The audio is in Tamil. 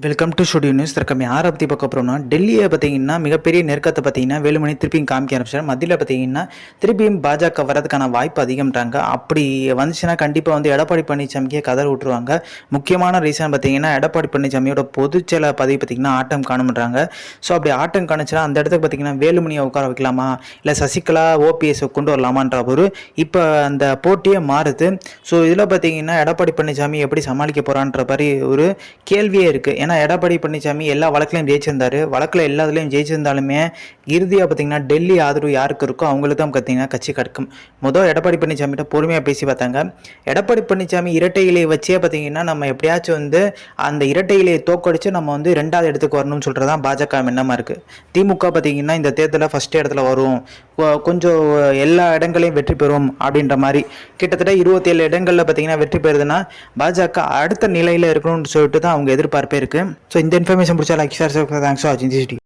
Welcome to studio news. தற்கமே யாரை பற்றி பார்க்க போகிறோம்னா, டெல்லியை பார்த்தீங்கன்னா மிகப்பெரிய நெருக்கத்தை பார்த்தீங்கன்னா வேலுமணி திருப்பியும் காமிக்க ஆரம்பிச்சார். மத்தியில் பார்த்தீங்கன்னா திருப்பியும் பாஜக வரதுக்கான வாய்ப்பு அதிகம்ன்றாங்க. அப்படி வந்துச்சுன்னா கண்டிப்பாக வந்து எடப்பாடி பழனிசாமிக்கே கதற விட்டுருவாங்க. முக்கியமான ரீசன் பார்த்தீங்கன்னா எடப்பாடி பழனிசாமியோட பொதுச்செயல பதவி பார்த்தீங்கன்னா ஆட்டம் காணும்ன்றாங்க. ஸோ அப்படி ஆட்டம் காணுச்சுன்னா அந்த இடத்துக்கு பார்த்தீங்கன்னா வேலுமணியை உட்கார வைக்கலாமா, இல்லை சசிகலா ஓபிஎஸ் கொண்டு வரலாமான்ற ஒரு இப்போ அந்த போட்டியே மாறுது. ஸோ இதில் பார்த்தீங்கன்னா எடப்பாடி பழனிசாமி எப்படி சமாளிக்க போகிறான்ற மாதிரி ஒரு கேள்வியே இருக்குது. ஏன்னா எடப்பாடி பழனிசாமி எல்லா வழக்குலையும் ஜெயிச்சிருந்தாரு. வழக்கில் எல்லாத்துலேயும் ஜெயிச்சிருந்தாலுமே இறுதியாக பார்த்தீங்கன்னா டெல்லி ஆதரவு யாருக்கு இருக்கோ அவங்களுக்கு தான் பார்த்தீங்கன்னா கட்சி கிடைக்கும். முதல் எடப்பாடி பழனிசாமிகிட்ட பொறுமையாக பேசி பார்த்தாங்க. எடப்பாடி பழனிசாமி இரட்டை இலையை வச்சே பார்த்தீங்கன்னா நம்ம எப்படியாச்சும் வந்து அந்த இரட்டை இலையை தோக்கடிச்சு நம்ம வந்து 2வது இடத்துக்கு வரணும்னு சொல்கிறதான் பாஜக எண்ணமாக இருக்குது. திமுக பார்த்தீங்கன்னா இந்த தேர்தலில் ஃபஸ்ட் இடத்துல வரும், கொஞ்சம் எல்லா இடங்களையும் வெற்றி பெறும் அப்படின்ற மாதிரி கிட்டத்தட்ட 27 இடங்களில் பார்த்தீங்கன்னா வெற்றி பெறுதுன்னா பாஜக அடுத்த நிலையில் இருக்கணும்னு சொல்லிட்டு தான் அவங்க எதிர்பார்ப்பே இருக்குது. ஸோ இந்த இன்ஃபர்மேஷன் பிடிச்சா லைக் ஷேர் தேங்க்ஸ் ஃபார் வாட்சிங் திஸ் வீடியோ.